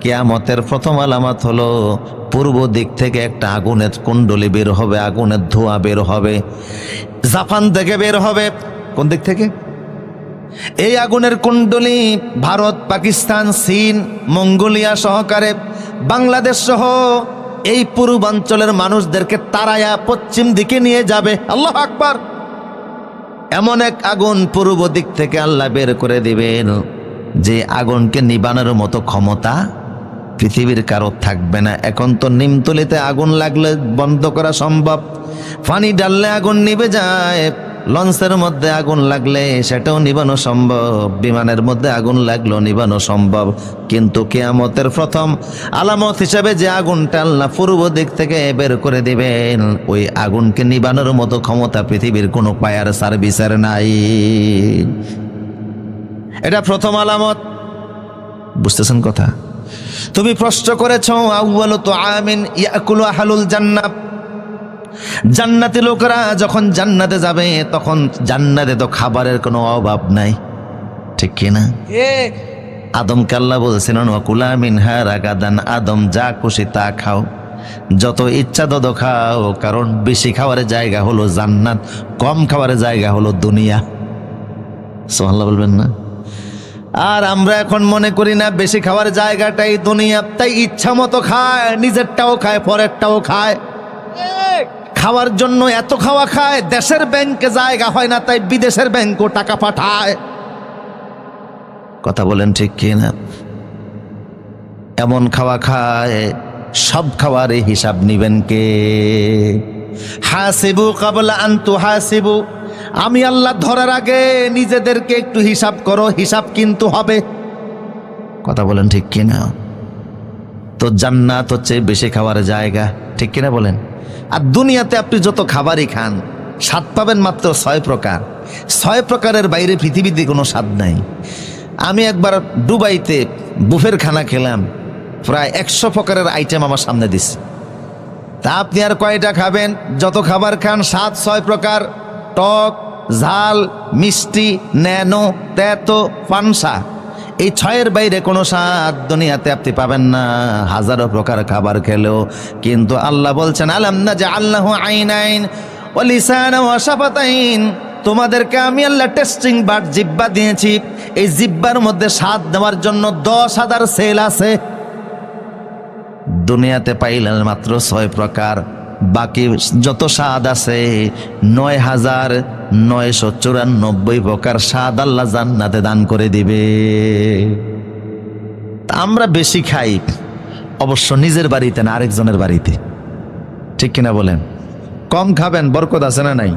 কিয়ামতের প্রথম আলামত হলো পূর্ব দিক থেকে একটা আগুনের কুণ্ডলী বের হবে, আগুনের ধোঁয়া বের হবে, জাপান থেকে বের হবে। কোন দিক থেকে? এই আগুনের কুণ্ডলী ভারত, পাকিস্তান, চীন, মঙ্গোলিয়া সহকারে বাংলাদেশ সহ এই পূর্বাঞ্চলের মানুষদেরকে তাড়ায়া পশ্চিম দিকে নিয়ে যাবে। আল্লাহু আকবার। এমন এক আগুন পূর্ব দিক থেকে আল্লাহ বের করে দিবেন যে আগুনকে নিবানোর মতো ক্ষমতা পৃথিবীর কারো থাকবে না। এখন তো নিমতলিতে আগুন লাগলে বন্ধ করা সম্ভব, পানি ডাললে আগুন নিভে যায়, লঞ্চের মধ্যে আগুন লাগলে সেটাও নিবানো সম্ভব, বিমানের মধ্যে আগুন লাগলেও নিবানো সম্ভব। কিন্তু কিয়ামতের প্রথম আলামত হিসেবে যে আগুনটা আল্লাহ পূর্ব দিক থেকে বের করে দিবেন, ওই আগুনকে নিবানোর মতো ক্ষমতা পৃথিবীর কোনো ফায়ার সার্ভিসের নাই। এটা প্রথম আলামত। বুঝতেছেন কথা? তুমি প্রশ্ন করেছ আউয়ালু তুআমিন ইয়াকুলু আহলুল জান্নাহ, জান্নাতি লোকেরা যখন জান্নাতে যাবে তখন জান্নাতে তো খাবারের কোনো অভাব নাই, ঠিক কিনা? আদমকে আল্লাহ বলছিলেন ওয়াকুলা মিনহা রাগাদান, আদম যা খুশি তা খাও, যত ইচ্ছা তত খাও, কারণ বেশি খাওয়ার জায়গা হলো জান্নাত, কম খাওয়ার জায়গা হলো দুনিয়া। সুবহানাল্লাহ বলবেন না? আর আমরা এখন মনে করি না বেশি খাওয়ার জায়গাটাই দুনিয়া, তাই ইচ্ছা মতো খায়, নিজেরটাও খায়, পরেরটাও খায়। খাওয়ার জন্য এত খাওয়া খায়, দেশের ব্যাংকে জায়গা হয় না, তাই বিদেশের ব্যাংকও টাকা পাঠায়। কথা বলেন ঠিক কিনা? এমন খাওয়া খায়, সব খাওয়ারে হিসাব নিবেন কে? হাসিবু ক্বাবলা আন তুহাসিবু, আমি আল্লাহ ধরার আগে নিজেদেরকে একটু হিসাব করো, হিসাব কিন্তু হবে। কথা বলেন ঠিক কিনা? তো জান্নাত হচ্ছে বেশি খাওয়ার জায়গা, ঠিক কিনা বলেন? আর দুনিয়াতে আপনি যত খাবারই খান, স্বাদ পাবেন মাত্র 6 প্রকার। 6 প্রকারের বাইরে পৃথিবীতে কোনো স্বাদ নাই। আমি একবার দুবাইতে বুফের খানা খেলাম, প্রায় 100 প্রকারের আইটেম আমার সামনে দিচ্ছে। তা আপনি আর কয়টা খাবেন? যত খাবার খান স্বাদ 6 প্রকার, টক, ঝাল, মিষ্টি, ন্যানো, তেতো, ফানসা। এই 6-এর বাইরে কোনো স্বাদ দুনিয়াতে আপনি পাবেন না, হাজারো প্রকার খাবার খেলেও। কিন্তু আল্লাহ বলছেন আলাম নাজআল লাহু আইনাইন ওয়া লিসানা ওয়া শাফাতাইন, তোমাদেরকে আমি আল্লাহ টেস্টিং বাট জিহ্বা দিয়েছি, এই জিহ্বার মধ্যে স্বাদ দেওয়ার জন্য 10,000 সেল আছে। দুনিয়াতে পাইলেন মাত্র 6 প্রকার, বাকি যত স্বাদ আছে 9,994 প্রকার স্বাদ আল্লাহ জান্নাতে দান করে দিবে। আমরা বেশি খাই অবশ্য নিজের বাড়িতে না, আরেকজনের বাড়িতে, ঠিক কিনা বলেন? কম খাবেন, বরকত আছে না নাই?